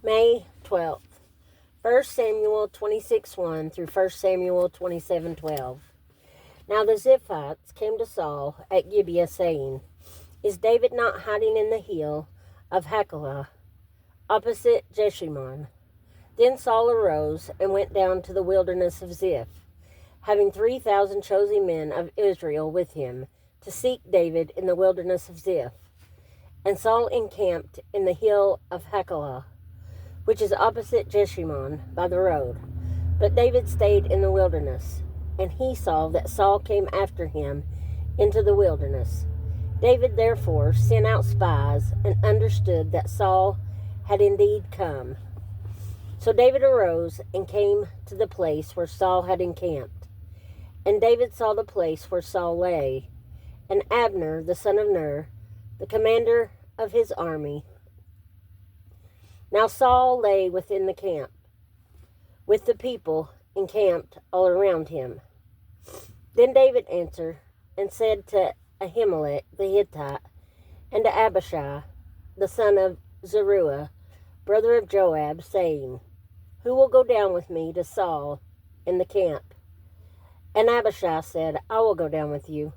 May 12th. 1 Samuel 26:1 through 1 Samuel 27:12. Now the Ziphites came to Saul at Gibeah, saying, Is David not hiding in the hill of Hachilah, opposite Jeshimon? Then Saul arose and went down to the wilderness of Ziph, having 3,000 chosen men of Israel with him, to seek David in the wilderness of Ziph. And Saul encamped in the hill of Hachilah, which is opposite Jeshimon, by the road. But David stayed in the wilderness, and he saw that Saul came after him into the wilderness. David therefore sent out spies, and understood that Saul had indeed come. So David arose and came to the place where Saul had encamped. And David saw the place where Saul lay, and Abner the son of Ner, the commander of his army. Now Saul lay within the camp, with the people encamped all around him. Then David answered and said to Ahimelech the Hittite, and to Abishai the son of Zeruiah, brother of Joab, saying, Who will go down with me to Saul in the camp? And Abishai said, I will go down with you.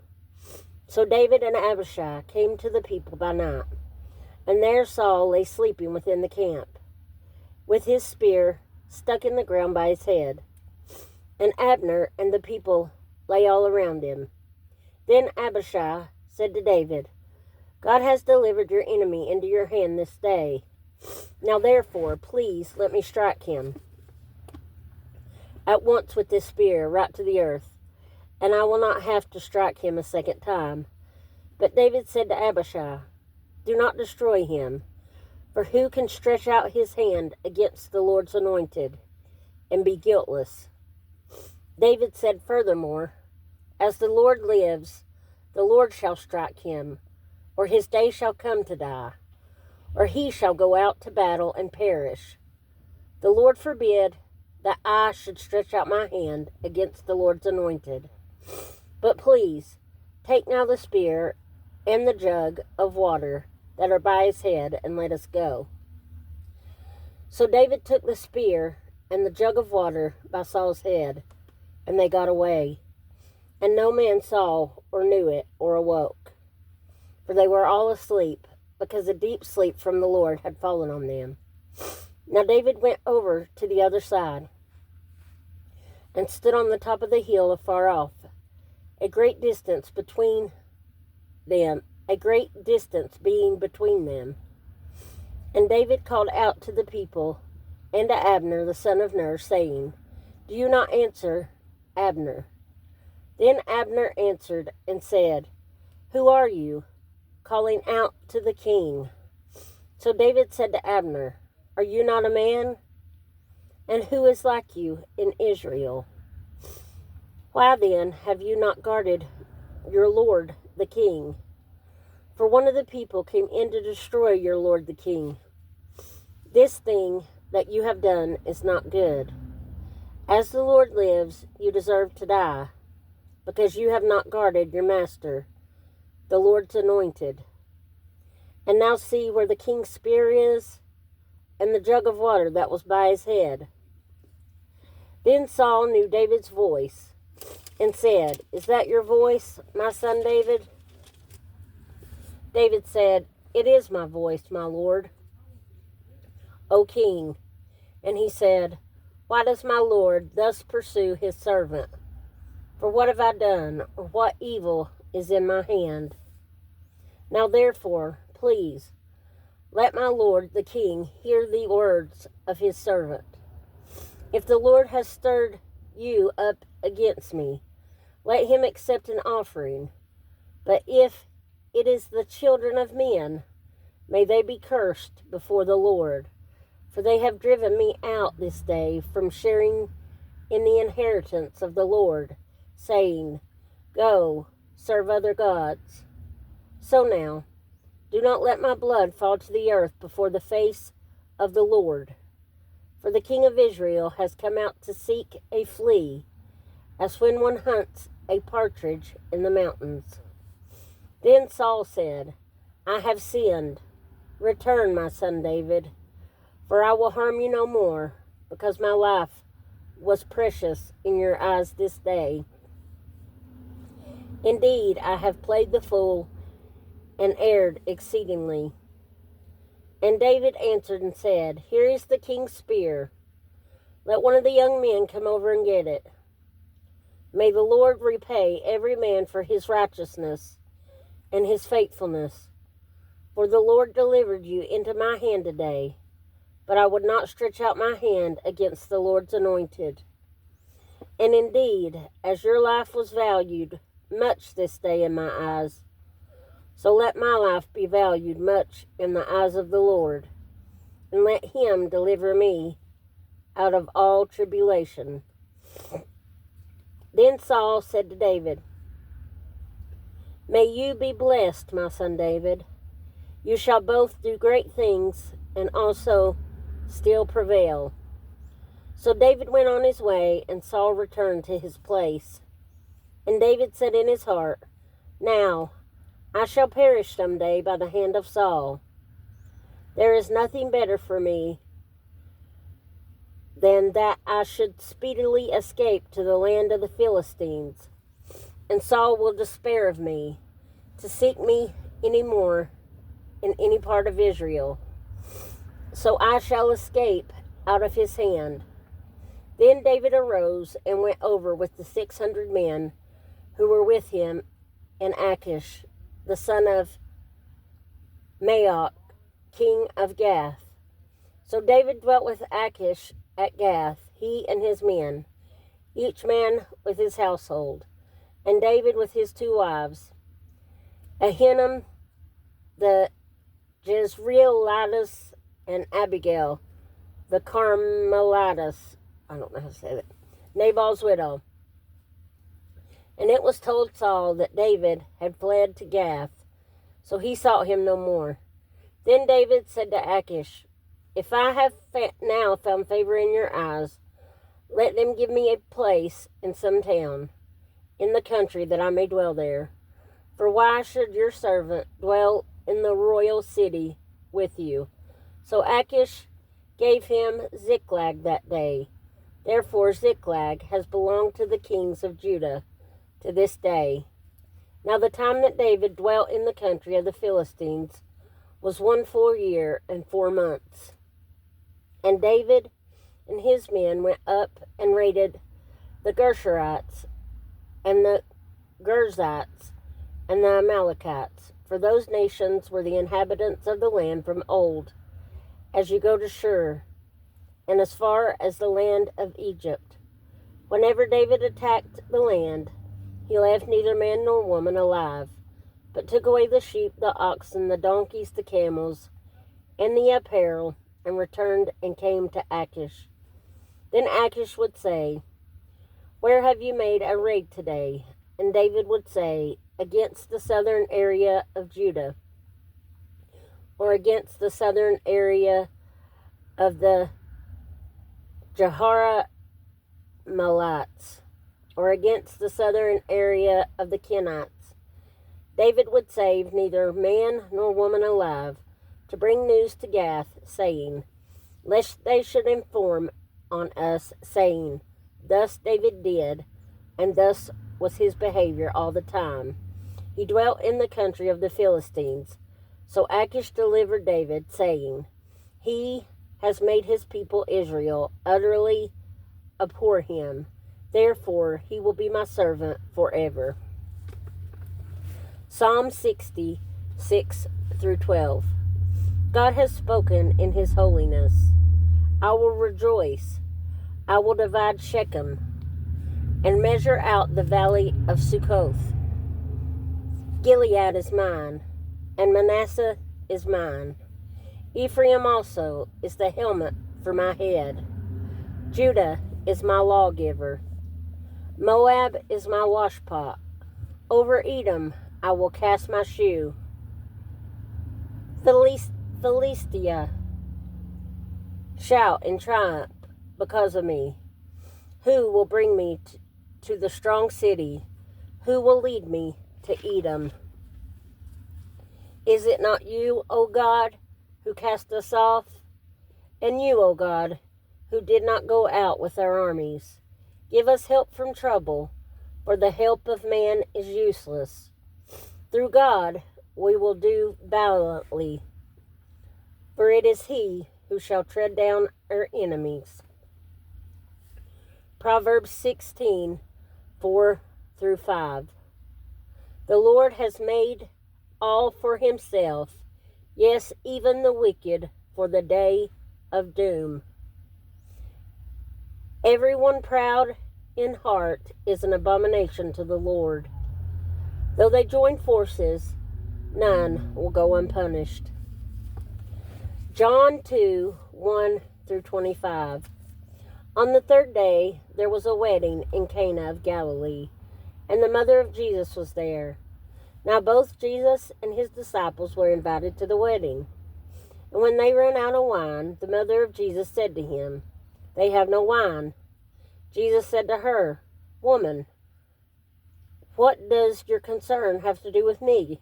So David and Abishai came to the people by night, and there Saul lay sleeping within the camp, with his spear stuck in the ground by his head. And Abner and the people lay all around him. Then Abishai said to David, God has delivered your enemy into your hand this day. Now therefore, please let me strike him at once with this spear right to the earth, and I will not have to strike him a second time. But David said to Abishai, Do not destroy him, for who can stretch out his hand against the Lord's anointed and be guiltless? David said furthermore, As the Lord lives, the Lord shall strike him, or his day shall come to die, or he shall go out to battle and perish. The Lord forbid that I should stretch out my hand against the Lord's anointed. But please, take now the spear and the jug of water that are by his head, and let us go. So David took the spear and the jug of water by Saul's head, and they got away. And no man saw or knew it or awoke, for they were all asleep, because a deep sleep from the Lord had fallen on them. Now David went over to the other side, and stood on the top of the hill afar off, a great distance being between them. And David called out to the people and to Abner the son of Ner, saying, Do you not answer, Abner? Then Abner answered and said, Who are you? Calling out to the king. So David said to Abner, Are you not a man? And who is like you in Israel? Why then have you not guarded your lord the king? For one of the people came in to destroy your lord the king. This thing that you have done is not good. As the Lord lives, you deserve to die, because you have not guarded your master, the Lord's anointed. And now see where the king's spear is, and the jug of water that was by his head. Then Saul knew David's voice, and said, Is that your voice, my son David? David said, It is my voice, my lord, O king. And he said, Why does my lord thus pursue his servant? For what have I done, or what evil is in my hand? Now therefore, please, let my lord the king hear the words of his servant. If the Lord has stirred you up against me, let him accept an offering. But if it is the children of men, may they be cursed before the Lord. For they have driven me out this day from sharing in the inheritance of the Lord, saying, Go, serve other gods. So now, do not let my blood fall to the earth before the face of the Lord. For the king of Israel has come out to seek a flea, as when one hunts a partridge in the mountains. Then Saul said, I have sinned. Return, my son David. For I will harm you no more, because my life was precious in your eyes this day. Indeed, I have played the fool and erred exceedingly. And David answered and said, Here is the king's spear. Let one of the young men come over and get it. May the Lord repay every man for his righteousness and his faithfulness. For the Lord delivered you into my hand today, but I would not stretch out my hand against the Lord's anointed. And indeed, as your life was valued much this day in my eyes, so let my life be valued much in the eyes of the Lord, and let him deliver me out of all tribulation. Then Saul said to David, May you be blessed, my son David. You shall both do great things and also still prevail. So David went on his way, and Saul returned to his place. And David said in his heart, Now I shall perish some day by the hand of Saul. There is nothing better for me than that I should speedily escape to the land of the Philistines, and Saul will despair of me, to seek me any more in any part of Israel. So I shall escape out of his hand. Then David arose and went over with the 600 men who were with him, and Achish, the son of Maoch, king of Gath. So David dwelt with Achish at Gath, he and his men, each man with his household, and David with his 2 wives, Ahinoam the Jezreelitess, and Abigail the Carmelitess, I don't know how to say that, Nabal's widow. And it was told Saul that David had fled to Gath, so he sought him no more. Then David said to Achish, If I have now found favor in your eyes, let them give me a place in some town in the country, that I may dwell there. For why should your servant dwell in the royal city with you? So Achish gave him Ziklag that day. Therefore Ziklag has belonged to the kings of Judah to this day. Now the time that David dwelt in the country of the Philistines was 1 full year and 4 months. And David and his men went up and raided the Gershurites and the Girzites and the Amalekites, for those nations were the inhabitants of the land from old, as you go to Shur, and as far as the land of Egypt. Whenever David attacked the land, he left neither man nor woman alive, but took away the sheep, the oxen, the donkeys, the camels, and the apparel, and returned and came to Achish. Then Achish would say, Where have you made a raid today? And David would say, Against the southern area of Judah, or against the southern area of the Jehoramalites, or against the southern area of the Kenites. David would save neither man nor woman alive, to bring news to Gath, saying, Lest they should inform on us, saying, Thus David did, and thus was his behavior all the time. He dwelt in the country of the Philistines. So Achish delivered David, saying, He has made his people Israel utterly abhor him. Therefore he will be my servant forever. Psalm 60, 6 through 12. God has spoken in his holiness. I will rejoice. I will divide Shechem and measure out the valley of Sukkoth. Gilead is mine, and Manasseh is mine. Ephraim also is the helmet for my head. Judah is my lawgiver. Moab is my washpot. Over Edom I will cast my shoe. Philistia, shout in triumph because of me. Who will bring me to the strong city? Who will lead me to Edom? Is it not you, O God, who cast us off? And you, O God, who did not go out with our armies, give us help from trouble, for the help of man is useless. Through God we will do valiantly, for it is he who shall tread down our enemies. Proverbs 16, 4-5. The Lord has made all for himself, yes, even the wicked for the day of doom. Everyone proud in heart is an abomination to the Lord. Though they join forces, none will go unpunished. John 2, 1-25. On the third day, there was a wedding in Cana of Galilee, and the mother of Jesus was there. Now both Jesus and his disciples were invited to the wedding. And when they ran out of wine, the mother of Jesus said to him, "They have no wine." Jesus said to her, "Woman, what does your concern have to do with me?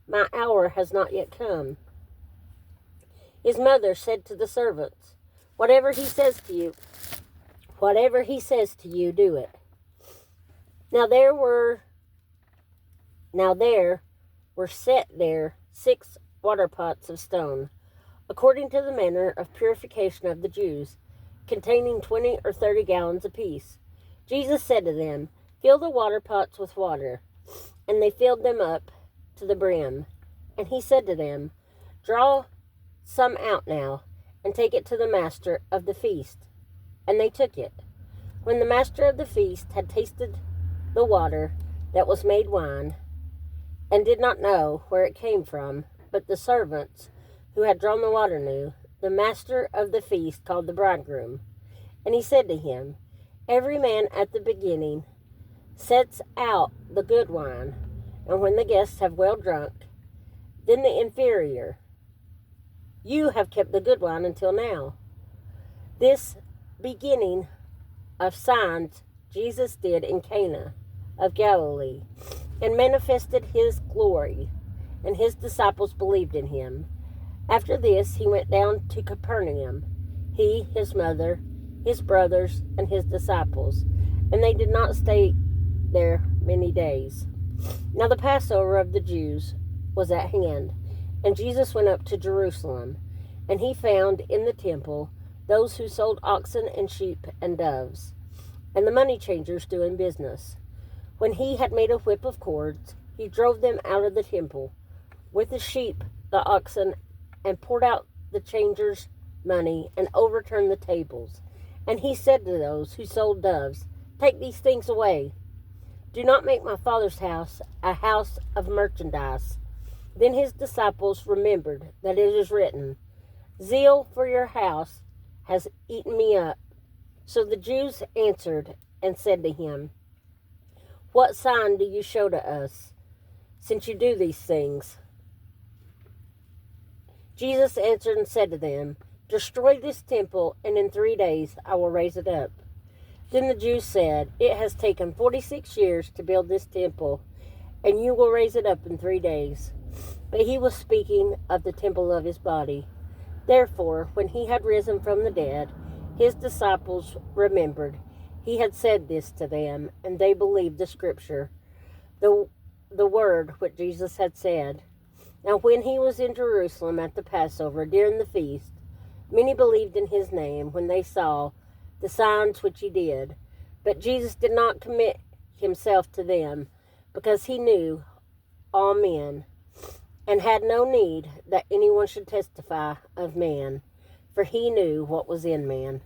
My hour has not yet come." His mother said to the servants, Whatever he says to you, do it." Now there were set there 6 water pots of stone, according to the manner of purification of the Jews, containing 20 or 30 gallons apiece. Jesus said to them, "Fill the water pots with water." And they filled them up to the brim. And he said to them, "Draw some out now, and take it to the master of the feast." And they took it. When the master of the feast had tasted the water that was made wine, and did not know where it came from, but the servants who had drawn the water knew, the master of the feast called the bridegroom. And he said to him, "Every man at the beginning sets out the good wine, and when the guests have well drunk, then the inferior. You have kept the good wine until now." This beginning of signs Jesus did in Cana of Galilee, and manifested his glory, and his disciples believed in him. After this he went down to Capernaum, he, his mother, his brothers, and his disciples, and they did not stay there many days. Now the Passover of the Jews was at hand, and Jesus went up to Jerusalem, and he found in the temple those who sold oxen and sheep and doves, and the money changers doing business. When he had made a whip of cords, he drove them out of the temple with the sheep, the oxen, and poured out the changers' money, and overturned the tables. And he said to those who sold doves, "Take these things away. Do not make my Father's house a house of merchandise." Then his disciples remembered that it is written, "Zeal for your house has eaten me up." So the Jews answered and said to him, "What sign do you show to us, since you do these things?" Jesus answered and said to them, "Destroy this temple, and in 3 days I will raise it up." Then the Jews said, "It has taken 46 years to build this temple, and you will raise it up in 3 days." But he was speaking of the temple of his body. Therefore, when he had risen from the dead, his disciples remembered he had said this to them, and they believed the scripture, the word which Jesus had said. Now when he was in Jerusalem at the Passover during the feast, many believed in his name when they saw the signs which he did. But Jesus did not commit himself to them, because he knew all men, and had no need that anyone should testify of man, for he knew what was in man.